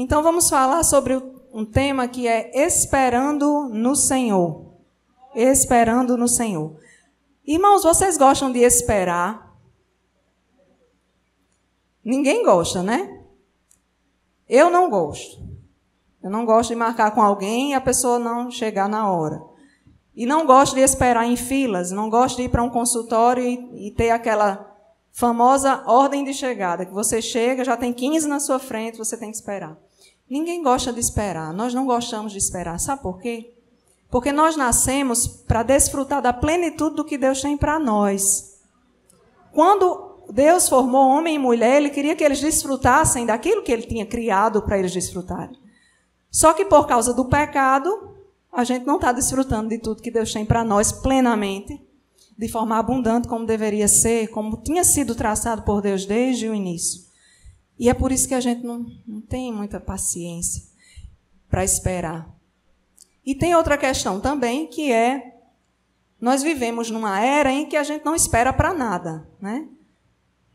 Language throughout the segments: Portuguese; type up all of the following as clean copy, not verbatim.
Então, vamos falar sobre um tema que é esperando no Senhor. Esperando no Senhor. Irmãos, vocês gostam de esperar? Ninguém gosta, né? Eu não gosto. Eu não gosto de marcar com alguém e a pessoa não chegar na hora. E não gosto de esperar em filas, não gosto de ir para um consultório e ter aquela famosa ordem de chegada, que você chega, já tem 15 na sua frente, você tem que esperar. Ninguém gosta de esperar, nós não gostamos de esperar. Sabe por quê? Porque nós nascemos para desfrutar da plenitude do que Deus tem para nós. Quando Deus formou homem e mulher, Ele queria que eles desfrutassem daquilo que Ele tinha criado para eles desfrutarem. Só que por causa do pecado, a gente não está desfrutando de tudo que Deus tem para nós plenamente, de forma abundante, como deveria ser, como tinha sido traçado por Deus desde o início. E é por isso que a gente não tem muita paciência para esperar. E tem outra questão também, que é, nós vivemos numa era em que a gente não espera para nada, né?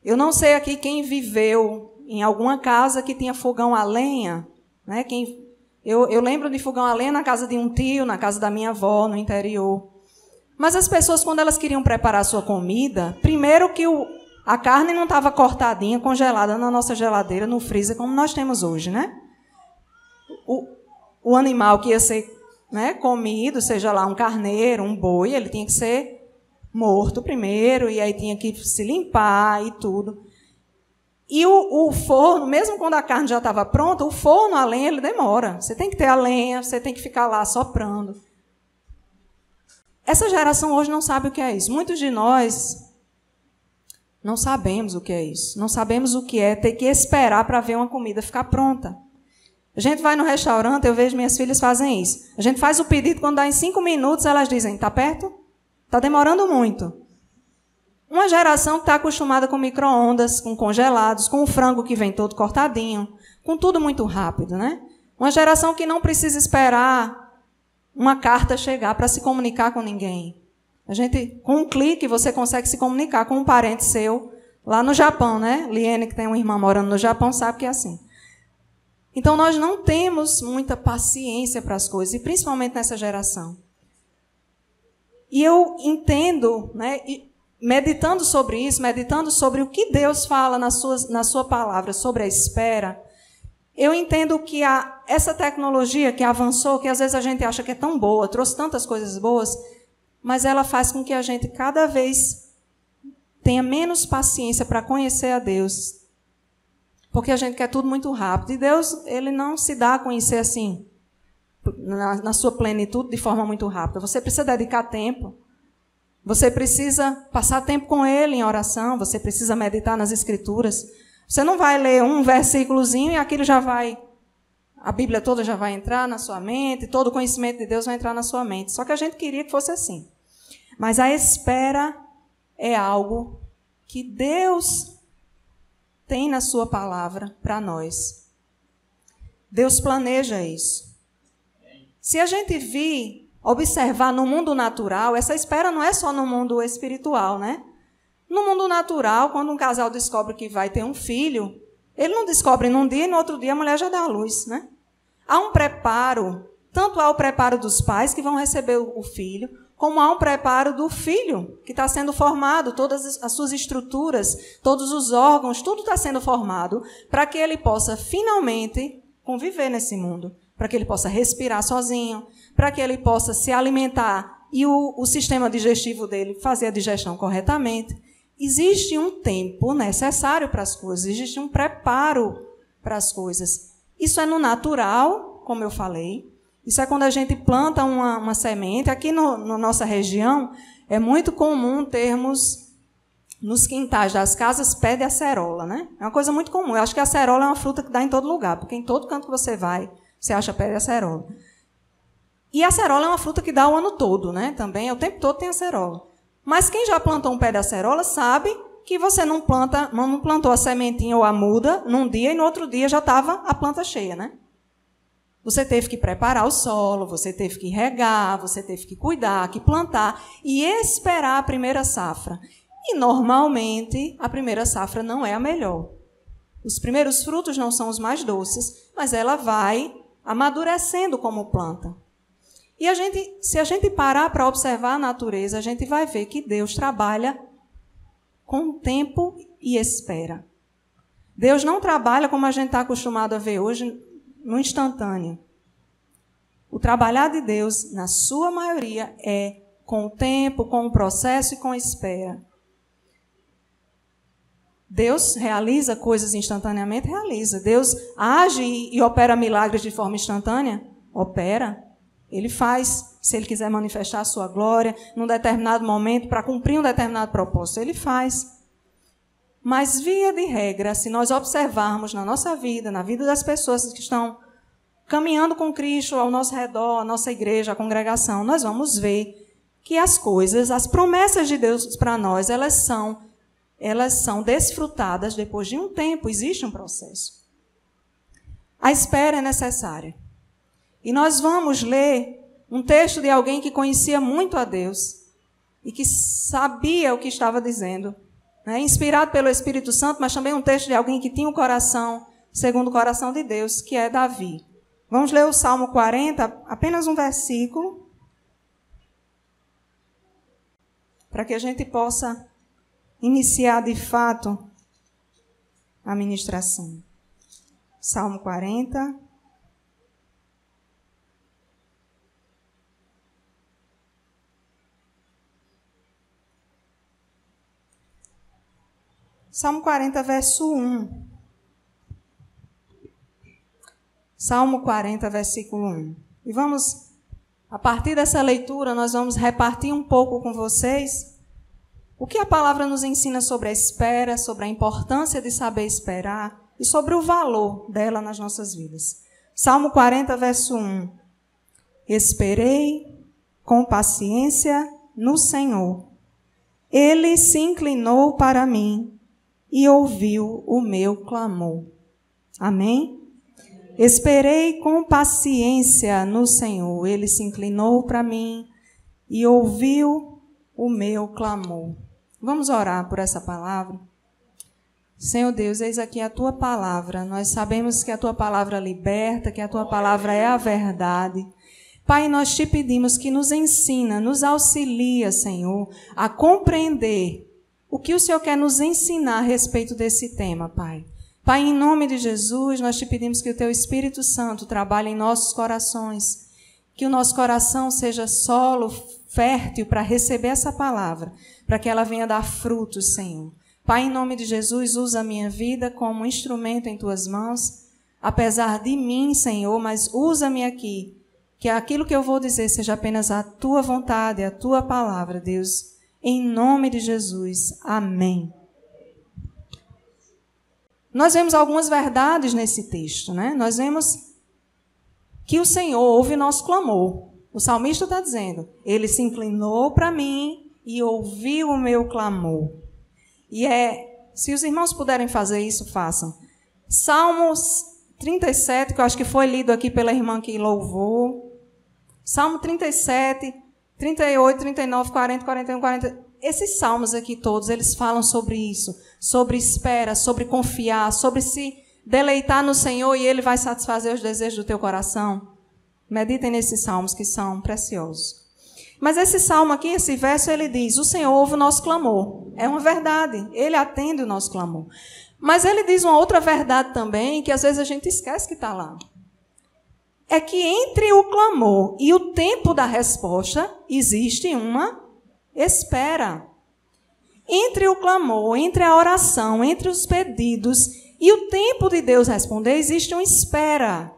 Eu não sei aqui quem viveu em alguma casa que tinha fogão a lenha, né? Eu lembro de fogão a lenha na casa de um tio, na casa da minha avó, no interior. Mas as pessoas, quando elas queriam preparar a sua comida, primeiro que a carne não estava cortadinha, congelada na nossa geladeira, no freezer, como nós temos hoje, né? O animal que ia ser, né, comido, seja lá um carneiro, um boi, ele tinha que ser morto primeiro, e aí tinha que se limpar e tudo. E o forno, mesmo quando a carne já estava pronta, o forno, a lenha, ele demora. Você tem que ter a lenha, você tem que ficar lá soprando. Essa geração hoje não sabe o que é isso. Muitos de nós não sabemos o que é isso. Não sabemos o que é ter que esperar para ver uma comida ficar pronta. A gente vai no restaurante, eu vejo minhas filhas fazem isso. A gente faz o pedido, quando dá em 5 minutos, elas dizem, está perto? Está demorando muito. Uma geração que está acostumada com micro-ondas, com congelados, com o frango que vem todo cortadinho, com tudo muito rápido, né? Uma geração que não precisa esperar uma carta chegar para se comunicar com ninguém. Com um clique, você consegue se comunicar com um parente seu lá no Japão, né? Liene, que tem uma irmã morando no Japão, sabe que é assim. Então, nós não temos muita paciência para as coisas, e principalmente nessa geração. E eu entendo, né, meditando sobre isso, meditando sobre o que Deus fala na sua palavra sobre a espera, eu entendo que essa tecnologia que avançou, que às vezes a gente acha que é tão boa, trouxe tantas coisas boas, mas ela faz com que a gente cada vez tenha menos paciência para conhecer a Deus. Porque a gente quer tudo muito rápido. E Deus, Ele não se dá a conhecer assim, na sua plenitude, de forma muito rápida. Você precisa dedicar tempo. Você precisa passar tempo com Ele em oração. Você precisa meditar nas Escrituras. Você não vai ler um versículozinho e aquilo já vai... A Bíblia toda já vai entrar na sua mente. Todo o conhecimento de Deus vai entrar na sua mente. Só que a gente queria que fosse assim. Mas a espera é algo que Deus tem na sua palavra para nós. Deus planeja isso. Se a gente observar no mundo natural, essa espera não é só no mundo espiritual, né? No mundo natural, quando um casal descobre que vai ter um filho, ele não descobre num dia e no outro dia a mulher já dá à luz, né? Há um preparo, tanto há o preparo dos pais que vão receber o filho, como há um preparo do filho que está sendo formado, todas as suas estruturas, todos os órgãos, tudo está sendo formado para que ele possa finalmente conviver nesse mundo, para que ele possa respirar sozinho, para que ele possa se alimentar e o sistema digestivo dele fazer a digestão corretamente. Existe um tempo necessário para as coisas, existe um preparo para as coisas. Isso é no natural, como eu falei. Isso é quando a gente planta uma semente. Aqui na nossa região, é muito comum termos, nos quintais das casas, pé de acerola, né? É uma coisa muito comum. Eu acho que a acerola é uma fruta que dá em todo lugar, porque em todo canto que você vai, você acha pé de acerola. E a acerola é uma fruta que dá o ano todo, né? Também, o tempo todo tem acerola. Mas quem já plantou um pé de acerola sabe que você não plantou a sementinha ou a muda num dia e no outro dia já estava a planta cheia, né? Você teve que preparar o solo, você teve que regar, você teve que cuidar, que plantar e esperar a primeira safra. E, normalmente, a primeira safra não é a melhor. Os primeiros frutos não são os mais doces, mas ela vai amadurecendo como planta. E se a gente parar para observar a natureza, a gente vai ver que Deus trabalha com tempo e espera. Deus não trabalha como a gente está acostumado a ver hoje, no instantâneo. O trabalhar de Deus, na sua maioria, é com o tempo, com o processo e com a espera. Deus realiza coisas instantaneamente? Realiza. Deus age e opera milagres de forma instantânea? Opera. Ele faz, se Ele quiser manifestar a sua glória, num determinado momento, para cumprir um determinado propósito, Ele faz. Mas, via de regra, se nós observarmos na nossa vida, na vida das pessoas que estão caminhando com Cristo ao nosso redor, a nossa igreja, a congregação, nós vamos ver que as coisas, as promessas de Deus para nós, elas são desfrutadas depois de um tempo, existe um processo. A espera é necessária. E nós vamos ler um texto de alguém que conhecia muito a Deus e que sabia o que estava dizendo, né? Inspirado pelo Espírito Santo, mas também um texto de alguém que tinha um coração segundo o coração de Deus, que é Davi. Vamos ler o Salmo 40, apenas um versículo, para que a gente possa iniciar de fato a ministração. Salmo 40. Salmo 40, verso 1. Salmo 40, versículo 1. E vamos, a partir dessa leitura, nós vamos repartir um pouco com vocês o que a palavra nos ensina sobre a espera, sobre a importância de saber esperar e sobre o valor dela nas nossas vidas. Salmo 40, verso 1. Esperei com paciência no Senhor. Ele se inclinou para mim e ouviu o meu clamor. Amém? Esperei com paciência no Senhor. Ele se inclinou para mim e ouviu o meu clamor. Vamos orar por essa palavra? Senhor Deus, eis aqui a Tua palavra. Nós sabemos que a Tua palavra liberta, que a Tua palavra é a verdade. Pai, nós Te pedimos que nos ensina, nos auxilia, Senhor, a compreender o que o Senhor quer nos ensinar a respeito desse tema, Pai. Pai, em nome de Jesus, nós Te pedimos que o Teu Espírito Santo trabalhe em nossos corações, que o nosso coração seja solo fértil para receber essa palavra, para que ela venha dar frutos, Senhor. Pai, em nome de Jesus, usa a minha vida como instrumento em Tuas mãos, apesar de mim, Senhor, mas usa-me aqui, que aquilo que eu vou dizer seja apenas a Tua vontade, a Tua palavra, Deus, em nome de Jesus. Amém. Nós vemos algumas verdades nesse texto, né? Nós vemos que o Senhor ouve nosso clamor. O salmista está dizendo, Ele se inclinou para mim e ouviu o meu clamor. E se os irmãos puderem fazer isso, façam. Salmos 37, que eu acho que foi lido aqui pela irmã que louvou. Salmo 37, 38, 39, 40, 41, 40. Esses salmos aqui todos, eles falam sobre isso. Sobre espera, sobre confiar, sobre se deleitar no Senhor e Ele vai satisfazer os desejos do teu coração. Meditem nesses salmos que são preciosos. Mas esse salmo aqui, esse verso, ele diz, o Senhor ouve o nosso clamor. É uma verdade, Ele atende o nosso clamor. Mas ele diz uma outra verdade também, que às vezes a gente esquece que está lá. É que entre o clamor e o tempo da resposta, existe uma espera. Entre o clamor, entre a oração, entre os pedidos e o tempo de Deus responder, existe uma espera.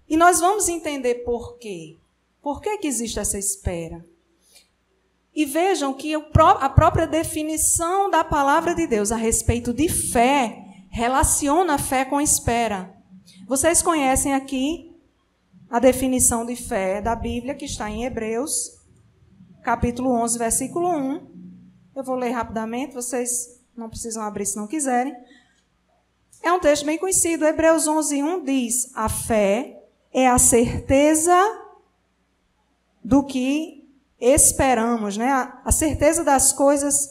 E nós vamos entender por quê. Por que existe essa espera? E vejam que a própria definição da palavra de Deus a respeito de fé relaciona a fé com espera. Vocês conhecem aqui a definição de fé da Bíblia, que está em Hebreus, capítulo 11, versículo 1. Eu vou ler rapidamente, vocês não precisam abrir se não quiserem. É um texto bem conhecido. Hebreus 11, 1 diz, a fé é a certeza do que esperamos, né? A certeza das coisas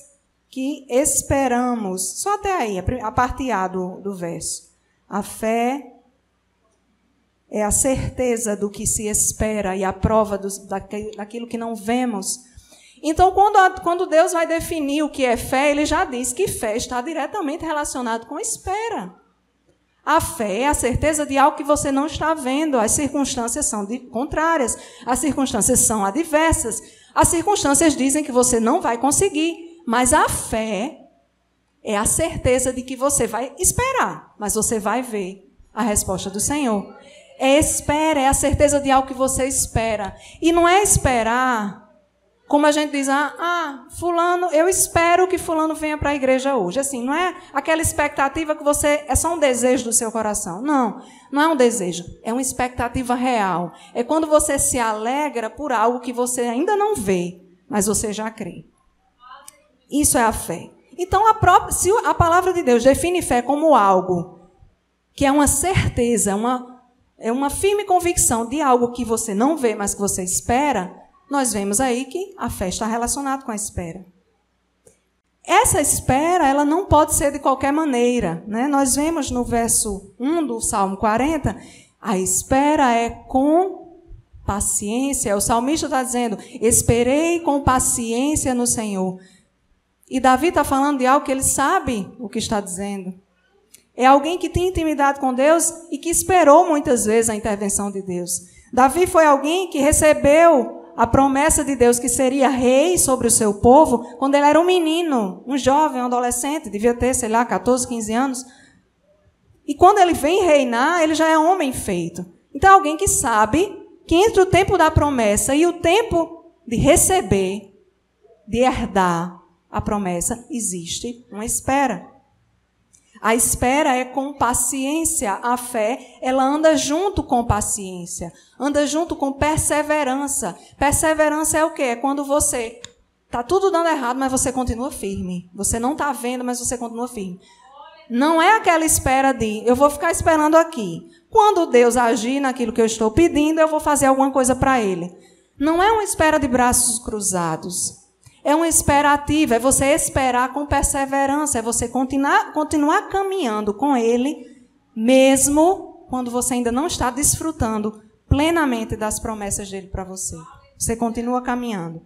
que esperamos. Só até aí, a parte A do verso. A fé é a certeza do que se espera e a prova daquilo que não vemos. Então, quando Deus vai definir o que é fé, ele já diz que fé está diretamente relacionado com espera. A fé é a certeza de algo que você não está vendo. As circunstâncias são contrárias, as circunstâncias são adversas, as circunstâncias dizem que você não vai conseguir, mas a fé é a certeza de que você vai esperar, mas você vai ver a resposta do Senhor. Espera, é a certeza de algo que você espera. E não é esperar, como a gente diz, fulano, eu espero que fulano venha para a igreja hoje. Assim, não é aquela expectativa que é só um desejo do seu coração. Não, não é um desejo, é uma expectativa real. É quando você se alegra por algo que você ainda não vê, mas você já crê. Isso é a fé. Então, se a palavra de Deus define fé como algo que é uma certeza, é uma firme convicção de algo que você não vê, mas que você espera, nós vemos aí que a fé está relacionada com a espera. Essa espera, ela não pode ser de qualquer maneira, né? Nós vemos no verso 1 do Salmo 40, a espera é com paciência. O salmista está dizendo, esperei com paciência no Senhor. E Davi está falando de algo que ele sabe o que está dizendo. É alguém que tem intimidade com Deus e que esperou muitas vezes a intervenção de Deus. Davi foi alguém que recebeu a promessa de Deus que seria rei sobre o seu povo quando ele era um menino, um jovem, um adolescente, devia ter, 14, 15 anos. E quando ele vem reinar, ele já é homem feito. Então, alguém que sabe que entre o tempo da promessa e o tempo de receber, de herdar a promessa, existe uma espera. A espera é com paciência. A fé, ela anda junto com paciência. Anda junto com perseverança. Perseverança é o quê? É quando você está tudo dando errado, mas você continua firme. Você não está vendo, mas você continua firme. Não é aquela espera de, eu vou ficar esperando aqui. Quando Deus agir naquilo que eu estou pedindo, eu vou fazer alguma coisa para Ele. Não é uma espera de braços cruzados. É uma espera ativa, é você esperar com perseverança, é você continuar caminhando com Ele, mesmo quando você ainda não está desfrutando plenamente das promessas dele para você. Você continua caminhando.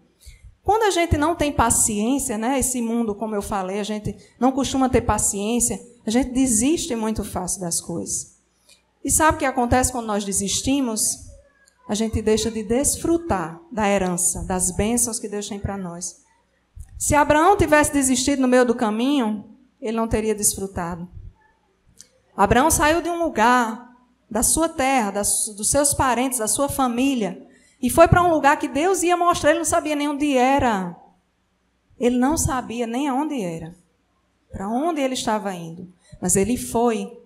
Quando a gente não tem paciência, né, esse mundo, como eu falei, a gente não costuma ter paciência, a gente desiste muito fácil das coisas. E sabe o que acontece quando nós desistimos? A gente deixa de desfrutar da herança, das bênçãos que Deus tem para nós. Se Abraão tivesse desistido no meio do caminho, ele não teria desfrutado. Abraão saiu de um lugar, da sua terra, dos seus parentes, da sua família, e foi para um lugar que Deus ia mostrar, ele não sabia nem onde era. Ele não sabia nem aonde era, para onde ele estava indo. Mas ele foi.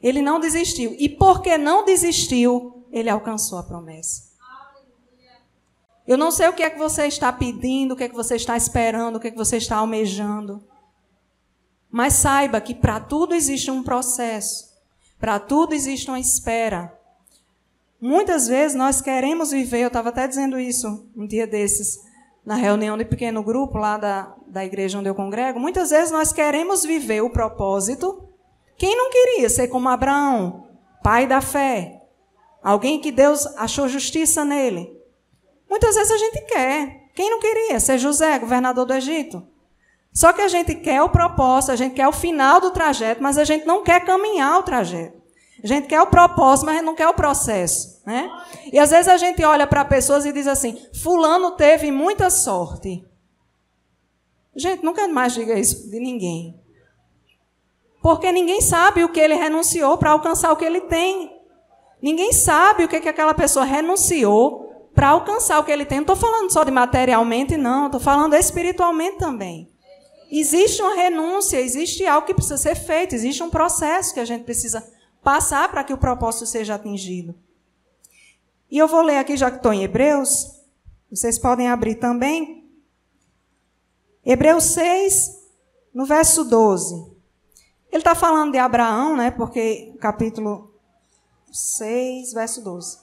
Ele não desistiu. E porque não desistiu, ele alcançou a promessa. Eu não sei o que é que você está pedindo, o que é que você está esperando, o que é que você está almejando. Mas saiba que para tudo existe um processo. Para tudo existe uma espera. Muitas vezes nós queremos viver, eu estava até dizendo isso um dia desses, na reunião de pequeno grupo lá da igreja onde eu congrego, muitas vezes nós queremos viver o propósito. Quem não queria ser como Abraão, pai da fé? Alguém que Deus achou justiça nele. Muitas vezes a gente quer. Quem não queria ser José, governador do Egito? Só que a gente quer o propósito, a gente quer o final do trajeto, mas a gente não quer caminhar o trajeto. A gente quer o propósito, mas a gente não quer o processo, né? E às vezes a gente olha para pessoas e diz assim, fulano teve muita sorte. Gente, nunca mais diga isso de ninguém. Porque ninguém sabe o que ele renunciou para alcançar o que ele tem. Ninguém sabe o que aquela pessoa renunciou para alcançar o que ele tem. Não estou falando só de materialmente, não. Estou falando espiritualmente também. Existe uma renúncia, existe algo que precisa ser feito, existe um processo que a gente precisa passar para que o propósito seja atingido. E eu vou ler aqui, já que estou em Hebreus, vocês podem abrir também. Hebreus 6, no verso 12. Ele está falando de Abraão, né? Porque capítulo 6, verso 12.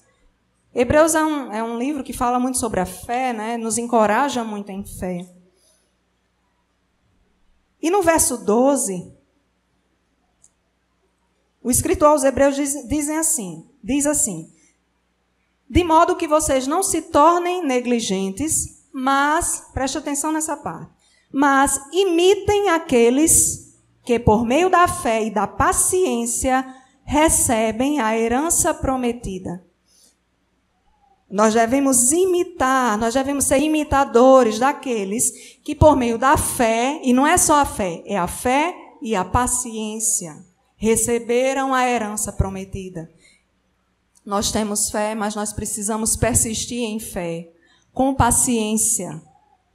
Hebreus é um livro que fala muito sobre a fé, né? Nos encoraja muito em fé. E no verso 12, o escritor aos Hebreus diz assim, de modo que vocês não se tornem negligentes, mas, preste atenção nessa parte, mas imitem aqueles que, por meio da fé e da paciência, recebem a herança prometida. Nós devemos imitar, nós devemos ser imitadores daqueles que, por meio da fé, e não é só a fé, é a fé e a paciência, receberam a herança prometida. Nós temos fé, mas nós precisamos persistir em fé, com paciência,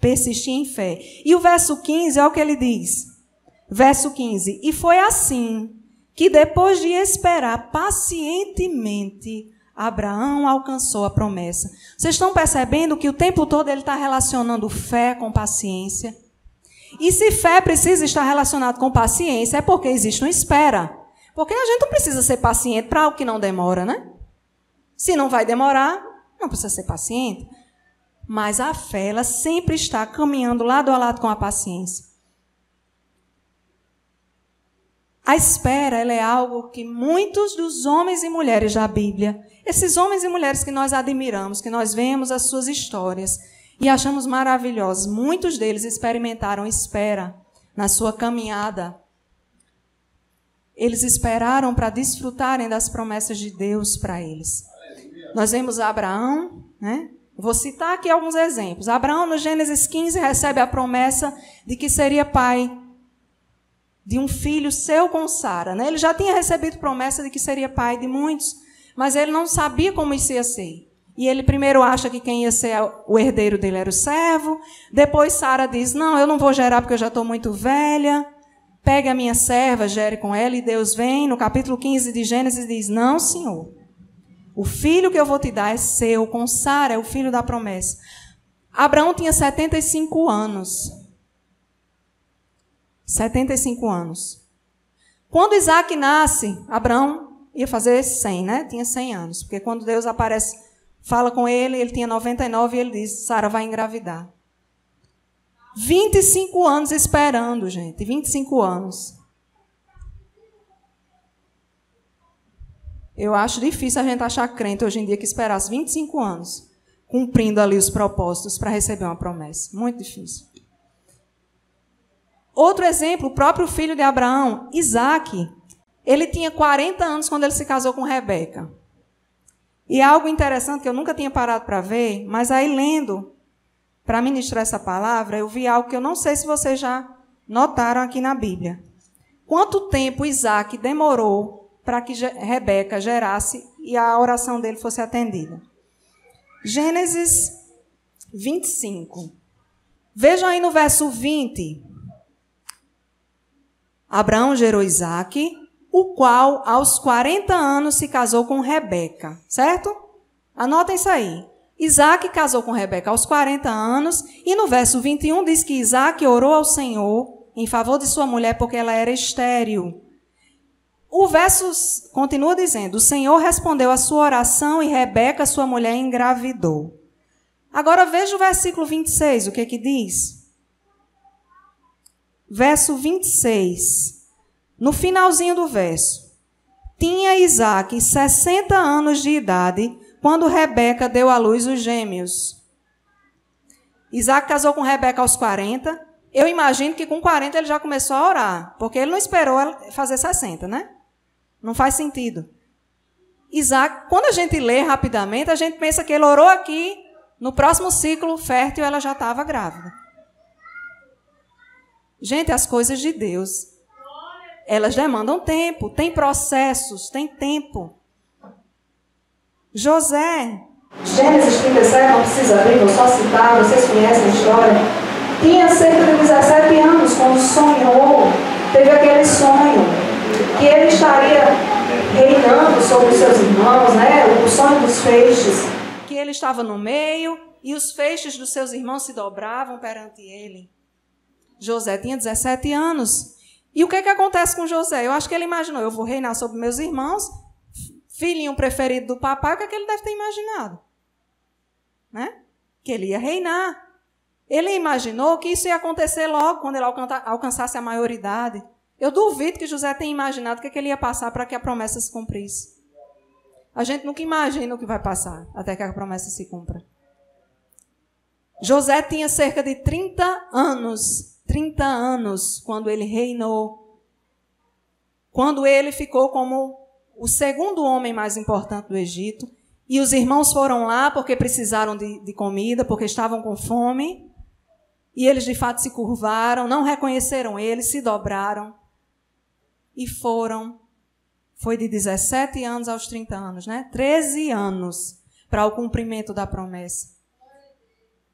persistir em fé. E o verso 15 é o que ele diz. Verso 15, e foi assim que depois de esperar pacientemente, Abraão alcançou a promessa. Vocês estão percebendo que o tempo todo ele está relacionando fé com paciência? E se fé precisa estar relacionada com paciência, é porque existe uma espera. Porque a gente não precisa ser paciente para algo que não demora, né? Se não vai demorar, não precisa ser paciente. Mas a fé, ela sempre está caminhando lado a lado com a paciência. A espera, ela é algo que muitos dos homens e mulheres da Bíblia, esses homens e mulheres que nós admiramos, que nós vemos as suas histórias e achamos maravilhosos, muitos deles experimentaram espera na sua caminhada. Eles esperaram para desfrutarem das promessas de Deus para eles. Nós vemos Abraão, né? Vou citar aqui alguns exemplos. Abraão, no Gênesis 15, recebe a promessa de que seria pai de um filho seu com Sara, né? Ele já tinha recebido promessa de que seria pai de muitos, mas ele não sabia como isso ia ser. E ele primeiro acha que quem ia ser o herdeiro dele era o servo. Depois Sara diz, não, eu não vou gerar porque eu já estou muito velha. Pegue a minha serva, gere com ela. E Deus vem, no capítulo 15 de Gênesis, diz, não, Senhor. O filho que eu vou te dar é seu, com Sara, é o filho da promessa. Abraão tinha 75 anos. 75 anos. Quando Isaac nasce, Abraão ia fazer 100, né? Tinha 100 anos. Porque quando Deus aparece, fala com ele, ele tinha 99 e ele diz, Sara vai engravidar. 25 anos esperando, gente. 25 anos. Eu acho difícil a gente achar crente hoje em dia que esperasse 25 anos, cumprindo ali os propósitos para receber uma promessa. Muito difícil. Outro exemplo, o próprio filho de Abraão, Isaac, ele tinha 40 anos quando ele se casou com Rebeca. E algo interessante que eu nunca tinha parado para ver, mas aí lendo, para ministrar essa palavra, eu vi algo que eu não sei se vocês já notaram aqui na Bíblia. Quanto tempo Isaac demorou para que Rebeca gerasse e a oração dele fosse atendida? Gênesis 25. Vejam aí no verso 20. Abraão gerou Isaque, o qual aos 40 anos se casou com Rebeca, certo? Anotem isso aí. Isaque casou com Rebeca aos 40 anos, e no verso 21 diz que Isaque orou ao Senhor em favor de sua mulher porque ela era estéril. O verso continua dizendo, o Senhor respondeu a sua oração e Rebeca, sua mulher, engravidou. Agora veja o versículo 26, o que diz? Verso 26, no finalzinho do verso. Tinha Isaque 60 anos de idade quando Rebeca deu à luz os gêmeos. Isaque casou com Rebeca aos 40. Eu imagino que com 40 ele já começou a orar, porque ele não esperou ela fazer 60, né? Não faz sentido. Isaac, quando a gente lê rapidamente, a gente pensa que ele orou aqui, no próximo ciclo fértil ela já estava grávida. Gente, as coisas de Deus, elas demandam tempo, tem processos, tem tempo. José, Gênesis 37, não precisa abrir, vou só citar, vocês conhecem a história. Tinha cerca de 17 anos quando sonhou, teve aquele sonho, que ele estaria reinando sobre os seus irmãos, né? O sonho dos feixes, que ele estava no meio e os feixes dos seus irmãos se dobravam perante ele. José tinha 17 anos. E o que acontece com José? Eu acho que ele imaginou, eu vou reinar sobre meus irmãos, filhinho preferido do papai, o que ele deve ter imaginado? Né? Que ele ia reinar. Ele imaginou que isso ia acontecer logo quando ele alcançasse a maioridade. Eu duvido que José tenha imaginado o que ele ia passar para que a promessa se cumprisse. A gente nunca imagina o que vai passar até que a promessa se cumpra. José tinha cerca de 30 anos quando ele reinou. Quando ele ficou como o segundo homem mais importante do Egito. E os irmãos foram lá porque precisaram de comida, porque estavam com fome. E eles de fato se curvaram, não reconheceram ele, se dobraram. E foram. Foi de 17 anos aos 30 anos, né? 13 anos para o cumprimento da promessa.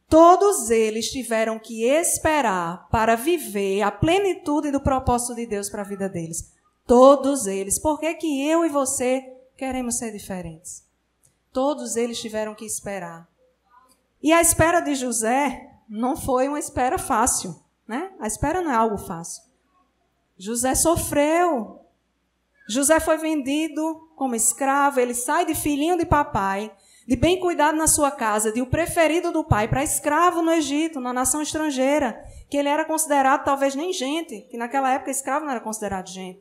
Todos eles tiveram que esperar para viver a plenitude do propósito de Deus para a vida deles. Todos eles. Por que que eu e você queremos ser diferentes? Todos eles tiveram que esperar. E a espera de José não foi uma espera fácil, né? A espera não é algo fácil. José sofreu. José foi vendido como escravo. Ele sai de filhinho de papai, de bem cuidado na sua casa, de o preferido do pai, para escravo no Egito, na nação estrangeira, que ele era considerado talvez nem gente, que naquela época escravo não era considerado gente.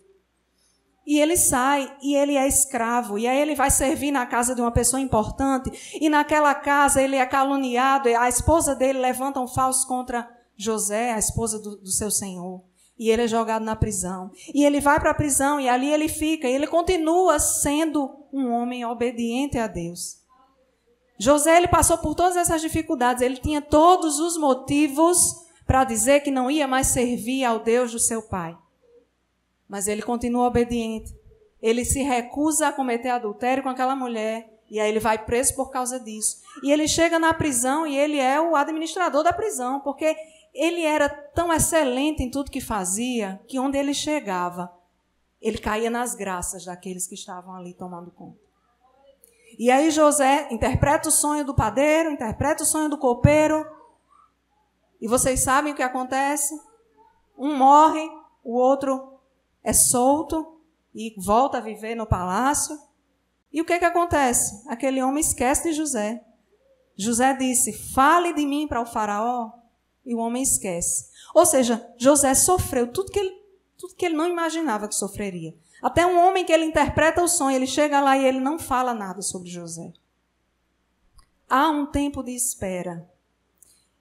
E ele sai, e ele é escravo, e aí ele vai servir na casa de uma pessoa importante, e naquela casa ele é caluniado, a esposa dele levanta um falso contra José, a esposa do seu senhor, e ele é jogado na prisão. E ele vai para a prisão, e ali ele fica, e ele continua sendo um homem obediente a Deus. José, ele passou por todas essas dificuldades, ele tinha todos os motivos para dizer que não ia mais servir ao Deus do seu pai. Mas ele continua obediente. Ele se recusa a cometer adultério com aquela mulher. E aí ele vai preso por causa disso. E ele chega na prisão e ele é o administrador da prisão. Porque ele era tão excelente em tudo que fazia, que onde ele chegava, ele caía nas graças daqueles que estavam ali tomando conta. E aí José interpreta o sonho do padeiro, interpreta o sonho do copeiro. E vocês sabem o que acontece? Um morre, o outro é solto e volta a viver no palácio. E o que acontece? Aquele homem esquece de José. José disse, fale de mim para o faraó. E o homem esquece. Ou seja, José sofreu tudo que ele não imaginava que sofreria. Até um homem que ele interpreta o sonho, ele chega lá e ele não fala nada sobre José. Há um tempo de espera.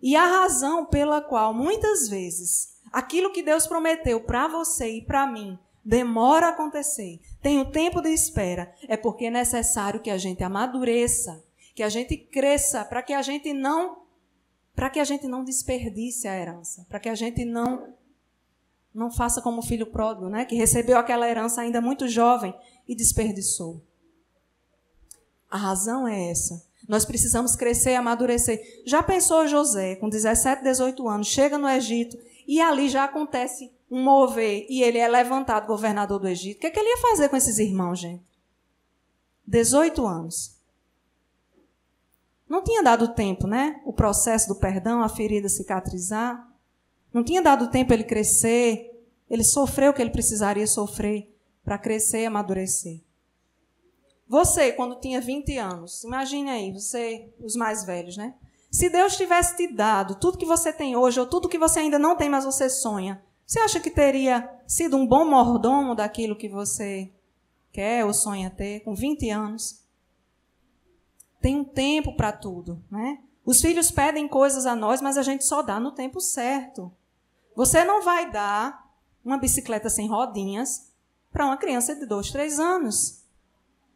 E a razão pela qual, muitas vezes, aquilo que Deus prometeu para você e para mim demora a acontecer, tem um tempo de espera, é porque é necessário que a gente amadureça, que a gente cresça, para que a gente não desperdice a herança, para que a gente não faça como o filho pródigo, né, que recebeu aquela herança ainda muito jovem e desperdiçou. A razão é essa. Nós precisamos crescer e amadurecer. Já pensou José, com 17, 18 anos, chega no Egito e ali já acontece um mover e ele é levantado governador do Egito. O que ele ia fazer com esses irmãos, gente? 18 anos. Não tinha dado tempo, né? O processo do perdão, a ferida cicatrizar. Não tinha dado tempo ele crescer. Ele sofreu o que ele precisaria sofrer para crescer e amadurecer. Você, quando tinha 20 anos, imagine aí, você, os mais velhos, né? Se Deus tivesse te dado tudo que você tem hoje, ou tudo que você ainda não tem, mas você sonha, você acha que teria sido um bom mordomo daquilo que você quer ou sonha ter, com 20 anos? Tem um tempo para tudo, né? Os filhos pedem coisas a nós, mas a gente só dá no tempo certo. Você não vai dar uma bicicleta sem rodinhas para uma criança de 2, 3 anos.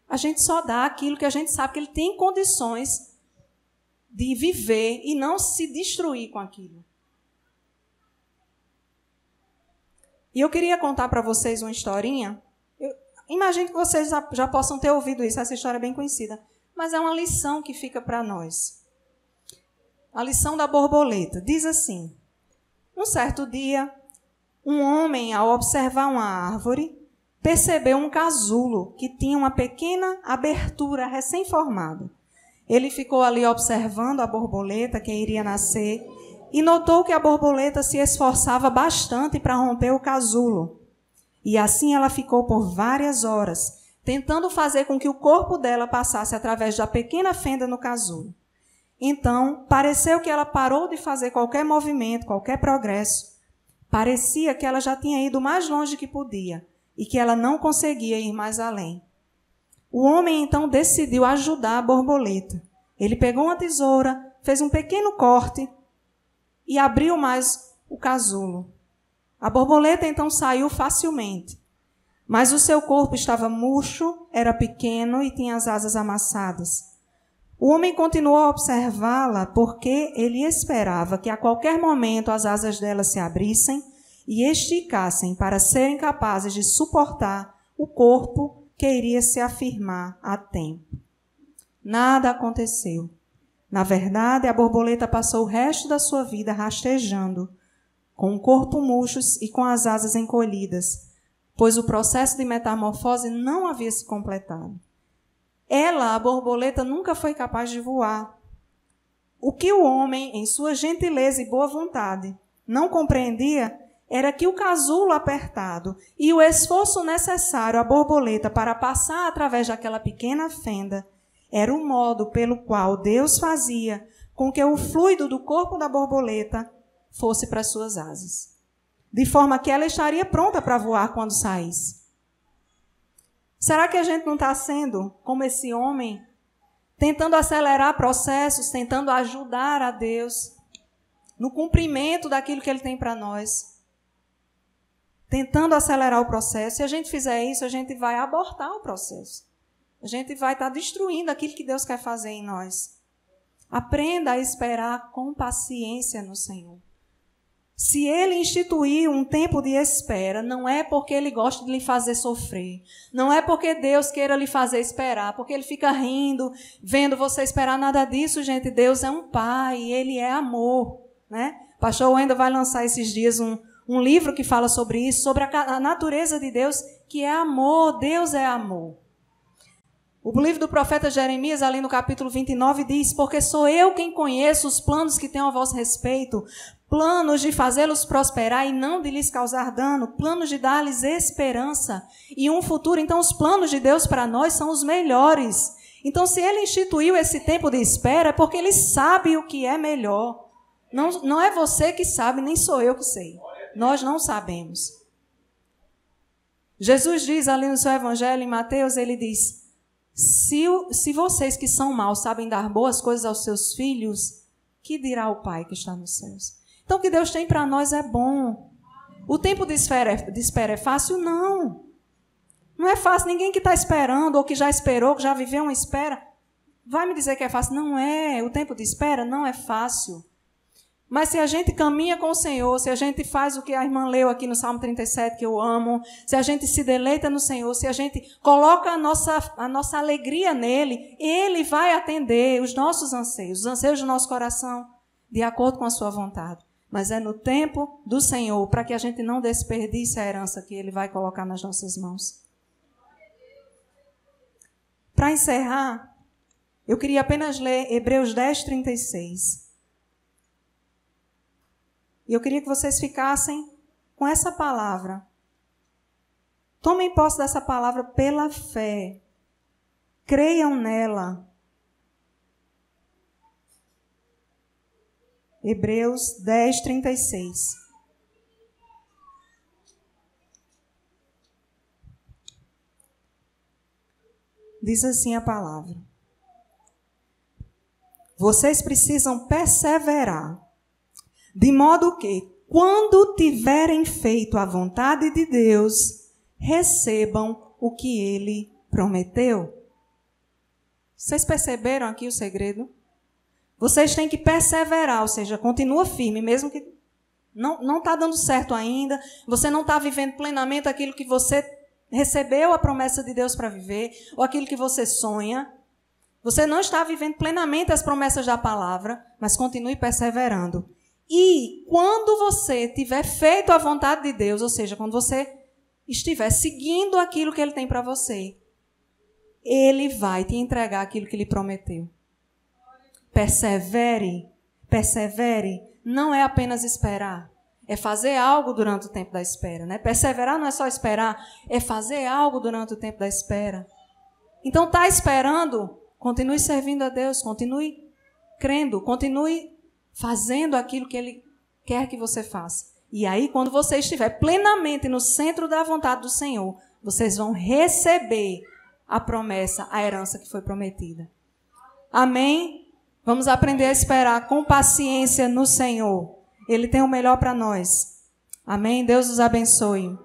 A gente só dá aquilo que a gente sabe que ele tem condições de viver e não se destruir com aquilo. E eu queria contar para vocês uma historinha. Imagino que vocês já possam ter ouvido isso, essa história é bem conhecida. Mas é uma lição que fica para nós. A lição da borboleta. Diz assim, um certo dia, um homem, ao observar uma árvore, percebeu um casulo que tinha uma pequena abertura recém-formada. Ele ficou ali observando a borboleta que iria nascer e notou que a borboleta se esforçava bastante para romper o casulo. E assim ela ficou por várias horas, tentando fazer com que o corpo dela passasse através da pequena fenda no casulo. Então, pareceu que ela parou de fazer qualquer movimento, qualquer progresso. Parecia que ela já tinha ido mais longe que podia e que ela não conseguia ir mais além. O homem, então, decidiu ajudar a borboleta. Ele pegou uma tesoura, fez um pequeno corte e abriu mais o casulo. A borboleta, então, saiu facilmente. Mas o seu corpo estava murcho, era pequeno e tinha as asas amassadas. O homem continuou a observá-la porque ele esperava que a qualquer momento as asas dela se abrissem e esticassem para serem capazes de suportar o corpo que iria se afirmar a tempo. Nada aconteceu. Na verdade, a borboleta passou o resto da sua vida rastejando, com o corpo murcho e com as asas encolhidas, pois o processo de metamorfose não havia se completado. Ela, a borboleta, nunca foi capaz de voar. O que o homem, em sua gentileza e boa vontade, não compreendia era que o casulo apertado e o esforço necessário à borboleta para passar através daquela pequena fenda era o modo pelo qual Deus fazia com que o fluido do corpo da borboleta fosse para suas asas, de forma que ela estaria pronta para voar quando saísse. Será que a gente não está sendo como esse homem, tentando acelerar processos, tentando ajudar a Deus no cumprimento daquilo que Ele tem para nós? Tentando acelerar o processo. Se a gente fizer isso, a gente vai abortar o processo. A gente vai estar destruindo aquilo que Deus quer fazer em nós. Aprenda a esperar com paciência no Senhor. Se Ele instituiu um tempo de espera, não é porque Ele gosta de lhe fazer sofrer. Não é porque Deus queira lhe fazer esperar, porque Ele fica rindo, vendo você esperar. Nada disso, gente. Deus é um Pai, Ele é amor, né? O pastor Wendel vai lançar esses dias um livro que fala sobre isso, sobre a natureza de Deus, que é amor. Deus é amor. O livro do profeta Jeremias, ali no capítulo 29, diz: porque sou eu quem conheço os planos que tenho a vosso respeito, planos de fazê-los prosperar e não de lhes causar dano, planos de dar-lhes esperança e um futuro. Então, os planos de Deus para nós são os melhores. Então, se Ele instituiu esse tempo de espera, é porque Ele sabe o que é melhor. Não é você que sabe, nem sou eu que sei. Nós não sabemos. Jesus diz ali no seu evangelho, em Mateus, Ele diz: se vocês que são maus sabem dar boas coisas aos seus filhos, que dirá o Pai que está nos céus? Então, o que Deus tem para nós é bom. O tempo de espera é fácil? Não. Não é fácil. Ninguém que está esperando, ou que já esperou, que já viveu uma espera, vai me dizer que é fácil. Não é. O tempo de espera não é fácil. Mas se a gente caminha com o Senhor, se a gente faz o que a irmã leu aqui no Salmo 37, que eu amo, se a gente se deleita no Senhor, se a gente coloca a nossa alegria nele, Ele vai atender os nossos anseios, os anseios do nosso coração, de acordo com a sua vontade. Mas é no tempo do Senhor, para que a gente não desperdice a herança que Ele vai colocar nas nossas mãos. Para encerrar, eu queria apenas ler Hebreus 10, 36. E eu queria que vocês ficassem com essa palavra. Tomem posse dessa palavra pela fé. Creiam nela. Hebreus 10, 36. Diz assim a palavra: vocês precisam perseverar, de modo que, quando tiverem feito a vontade de Deus, recebam o que Ele prometeu. Vocês perceberam aqui o segredo? Vocês têm que perseverar, ou seja, continua firme, mesmo que não está dando certo ainda, você não está vivendo plenamente aquilo que você recebeu a promessa de Deus para viver, ou aquilo que você sonha. Você não está vivendo plenamente as promessas da palavra, mas continue perseverando. E quando você tiver feito a vontade de Deus, ou seja, quando você estiver seguindo aquilo que Ele tem para você, Ele vai te entregar aquilo que Ele prometeu. Persevere, persevere. Não é apenas esperar, é fazer algo durante o tempo da espera, né? Perseverar não é só esperar, é fazer algo durante o tempo da espera. Então, está esperando, continue servindo a Deus, continue crendo, continue fazendo aquilo que Ele quer que você faça. E aí, quando você estiver plenamente no centro da vontade do Senhor, vocês vão receber a promessa, a herança que foi prometida. Amém? Vamos aprender a esperar com paciência no Senhor. Ele tem o melhor para nós. Amém? Deus os abençoe.